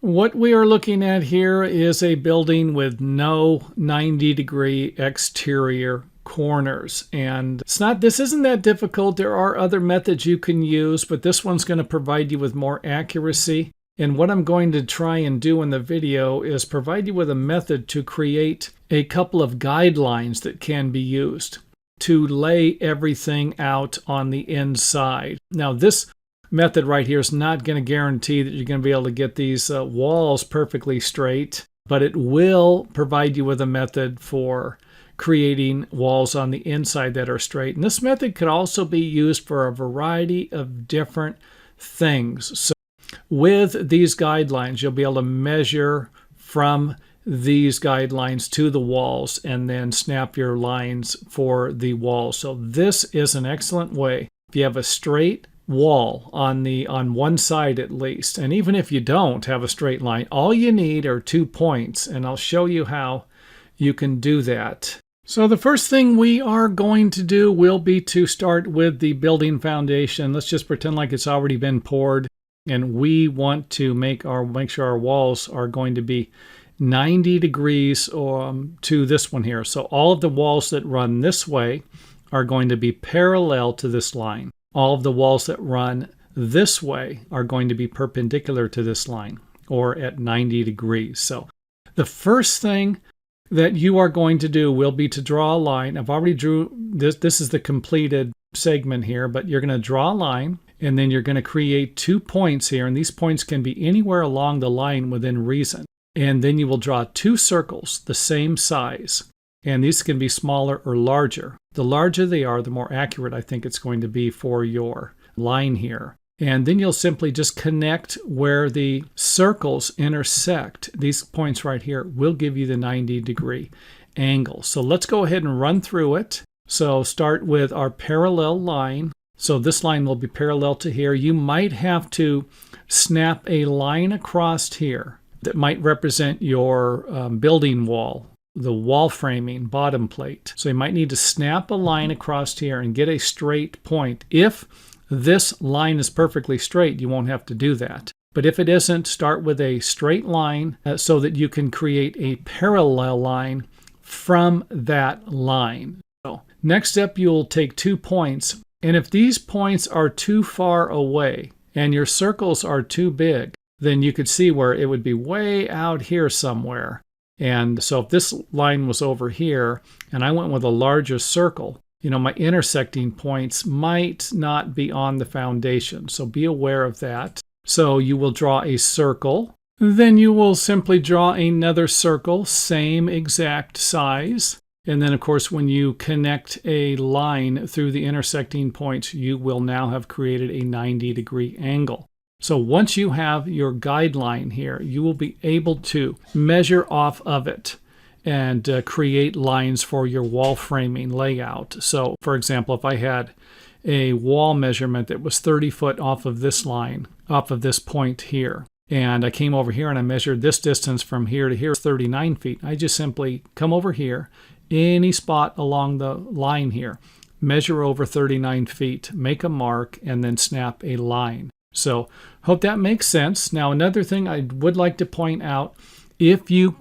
What we are looking at here is a building with no 90-degree exterior corners. And this isn't that difficult. There are other methods you can use, but this one's going to provide you with more accuracy. And what I'm going to try and do in the video is provide you with a method to create a couple of guidelines that can be used to lay everything out on the inside. Now, this method right here is not going to guarantee that you're going to be able to get these walls perfectly straight, but it will provide you with a method for creating walls on the inside that are straight. And this method could also be used for a variety of different things. So with these guidelines, you'll be able to measure from these guidelines to the walls and then snap your lines for the walls. So this is an excellent way. If you have a straight wall on one side at least, and even if you don't have a straight line, all you need are 2 points, and I'll show you how you can do that. So the first thing we are going to do will be to start with the building foundation. Let's just pretend like it's already been poured, and we want to make sure our walls are going to be 90 degrees to this one here. So all of the walls that run this way are going to be parallel to this line. All of the walls that run this way are going to be perpendicular to this line, or at 90 degrees. So the first thing that you are going to do will be to draw a line. I've already drew this. This is the completed segment here, but you're going to draw a line, and then you're going to create 2 points here, and these points can be anywhere along the line within reason. And then you will draw 2 circles the same size. And these can be smaller or larger. The larger they are, the more accurate I think it's going to be for your line here. And then you'll simply just connect where the circles intersect. These points right here will give you the 90-degree angle. So let's go ahead and run through it. So start with our parallel line. So this line will be parallel to here. You might have to snap a line across here that might represent your building wall, the wall framing bottom plate. So you might need to snap a line across here and get a straight point. If this line is perfectly straight, you won't have to do that. But if it isn't, start with a straight line so that you can create a parallel line from that line. So next up, you'll take 2 points. And if these points are too far away and your circles are too big, then you could see where it would be way out here somewhere. And so if this line was over here and I went with a larger circle, my intersecting points might not be on the foundation. So be aware of that. So you will draw a circle. Then you will simply draw another circle, same exact size. And then, of course, when you connect a line through the intersecting points, you will now have created a 90-degree angle. So once you have your guideline here, you will be able to measure off of it and create lines for your wall framing layout. So, for example, if I had a wall measurement that was 30 foot off of this line, off of this point here, and I came over here and I measured this distance from here to here, 39 feet, I just simply come over here, any spot along the line here, measure over 39 feet, make a mark, and then snap a line. So hope that makes sense. Now, another thing I would like to point out, if you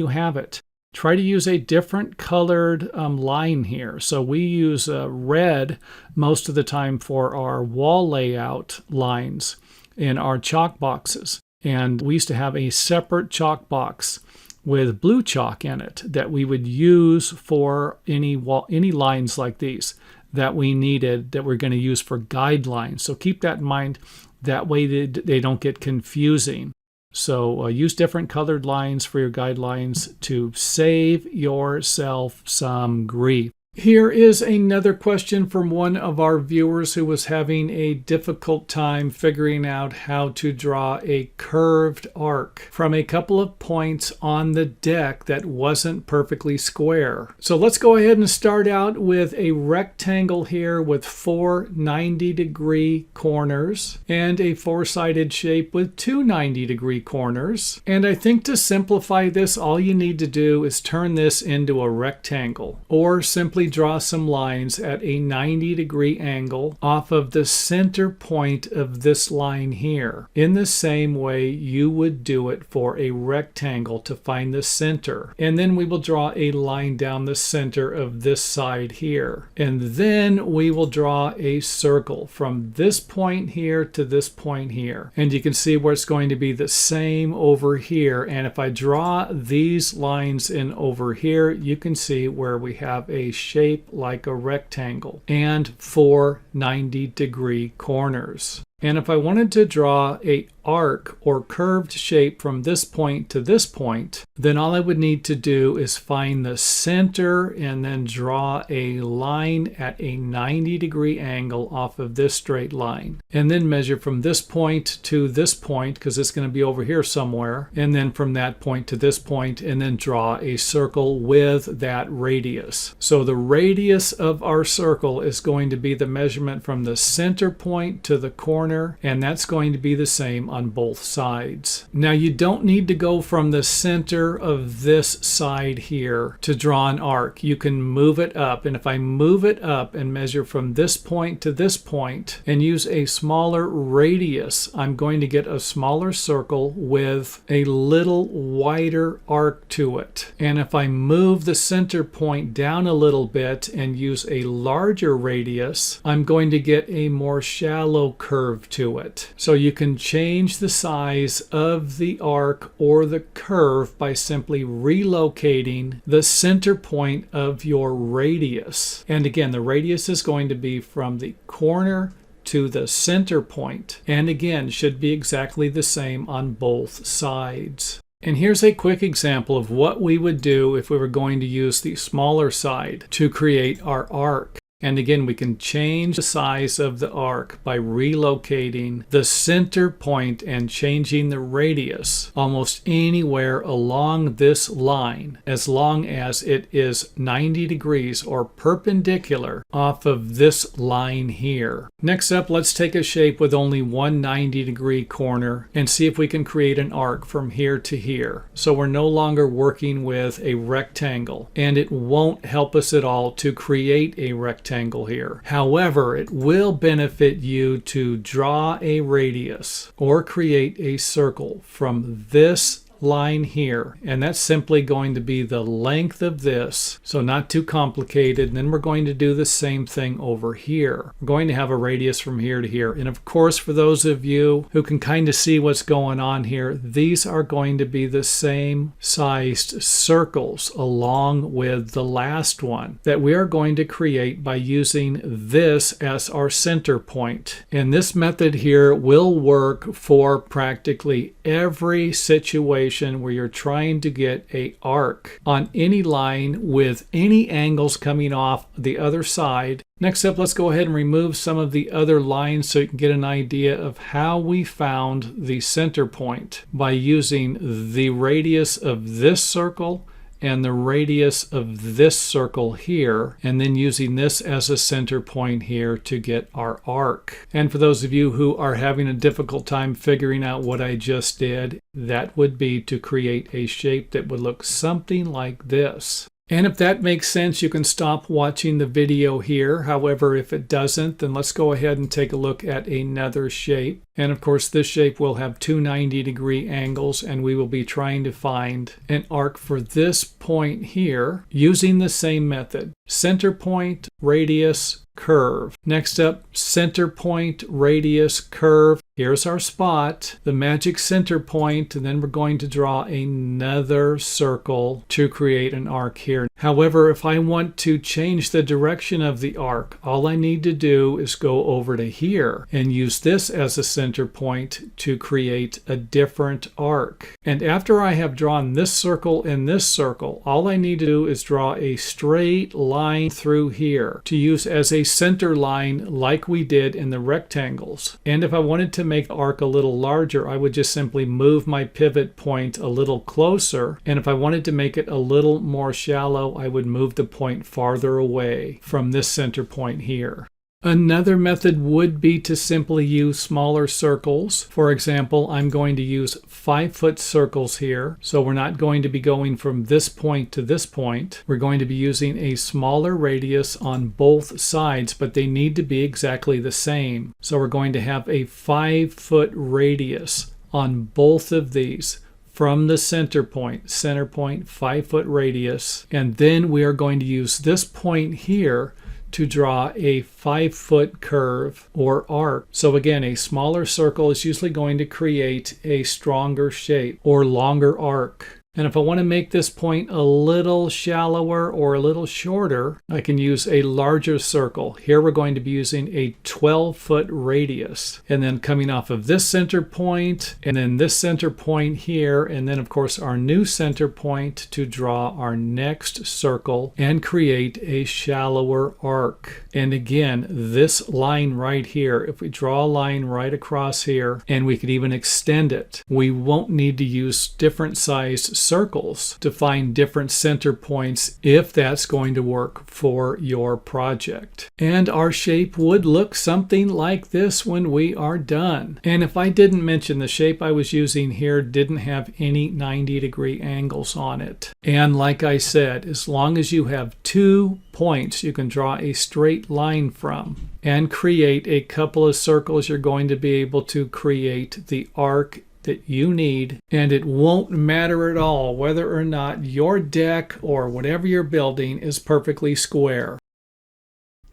have it, try to use a different colored line here. So we use red most of the time for our wall layout lines in our chalk boxes. And we used to have a separate chalk box with blue chalk in it that we would use for any lines like these that we needed, that we're going to use for guidelines. So keep that in mind. That way they don't get confusing. So use different colored lines for your guidelines to save yourself some grief. Here is another question from one of our viewers who was having a difficult time figuring out how to draw a curved arc from a couple of points on the deck that wasn't perfectly square. So let's go ahead and start out with a rectangle here with 4 90-degree corners and a 4-sided shape with 2 90-degree corners. And I think to simplify this, all you need to do is turn this into a rectangle, or simply draw some lines at a 90-degree angle off of the center point of this line here, in the same way you would do it for a rectangle to find the center. And then we will draw a line down the center of this side here. And then we will draw a circle from this point here to this point here. And you can see where it's going to be the same over here. And if I draw these lines in over here, you can see where we have a shape like a rectangle and 4 90-degree corners. And if I wanted to draw a arc or curved shape from this point to this point, then all I would need to do is find the center and then draw a line at a 90-degree angle off of this straight line. And then measure from this point to this point, because it's going to be over here somewhere, and then from that point to this point, and then draw a circle with that radius. So the radius of our circle is going to be the measurement from the center point to the corner, and that's going to be the same on both sides. Now you don't need to go from the center of this side here to draw an arc. You can move it up, and if I move it up and measure from this point to this point and use a smaller radius, I'm going to get a smaller circle with a little wider arc to it. And if I move the center point down a little bit and use a larger radius, I'm going to get a more shallow curve to it. So you can change the size of the arc or the curve by simply relocating the center point of your radius. And again, the radius is going to be from the corner to the center point, and again should be exactly the same on both sides. And here's a quick example of what we would do if we were going to use the smaller side to create our arc. And again, we can change the size of the arc by relocating the center point and changing the radius almost anywhere along this line, as long as it is 90 degrees or perpendicular off of this line here. Next up, let's take a shape with only one 90-degree corner and see if we can create an arc from here to here. So we're no longer working with a rectangle, and it won't help us at all to create a rectangle here. However, it will benefit you to draw a radius or create a circle from this line here, and that's simply going to be the length of this, so not too complicated. And then we're going to do the same thing over here. We're going to have a radius from here to here, and of course, for those of you who can kind of see what's going on here, these are going to be the same sized circles along with the last one that we are going to create by using this as our center point. And this method here will work for practically every situation where you're trying to get an arc on any line with any angles coming off the other side. Next up, let's go ahead and remove some of the other lines so you can get an idea of how we found the center point by using the radius of this circle and the radius of this circle here, and then using this as a center point here to get our arc. And for those of you who are having a difficult time figuring out what I just did, that would be to create a shape that would look something like this. And if that makes sense, you can stop watching the video here. However, if it doesn't, then let's go ahead and take a look at another shape. And of course, this shape will have two 90-degree angles, and we will be trying to find an arc for this point here using the same method. Center point, radius, curve. Next up, center point, radius, curve. Here's our spot, the magic center point, and then we're going to draw another circle to create an arc here. However, if I want to change the direction of the arc, all I need to do is go over to here and use this as a center point to create a different arc. And after I have drawn this circle and this circle, all I need to do is draw a straight line through here to use as a center line like we did in the rectangles. And if I wanted to make the arc a little larger, I would just simply move my pivot point a little closer. And if I wanted to make it a little more shallow, I would move the point farther away from this center point here. Another method would be to simply use smaller circles. For example, I'm going to use 5-foot circles here. So we're not going to be going from this point to this point. We're going to be using a smaller radius on both sides, but they need to be exactly the same. So we're going to have a 5-foot radius on both of these. From the center point, 5-foot radius. And then we are going to use this point here to draw a 5-foot curve or arc. So again, a smaller circle is usually going to create a stronger shape or longer arc. And if I want to make this point a little shallower or a little shorter, I can use a larger circle. Here we're going to be using a 12-foot radius. And then coming off of this center point, and then this center point here, and then of course our new center point to draw our next circle and create a shallower arc. And again, this line right here, if we draw a line right across here, and we could even extend it, we won't need to use different sized circles to find different center points if that's going to work for your project. And our shape would look something like this when we are done. And if I didn't mention, the shape I was using here didn't have any 90-degree angles on it. And like I said, as long as you have 2 points you can draw a straight line from and create a couple of circles, you're going to be able to create the arc that you need, and it won't matter at all whether or not your deck or whatever you're building is perfectly square.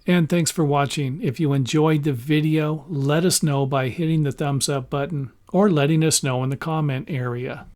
And thanks for watching. If you enjoyed the video, let us know by hitting the thumbs up button or letting us know in the comment area.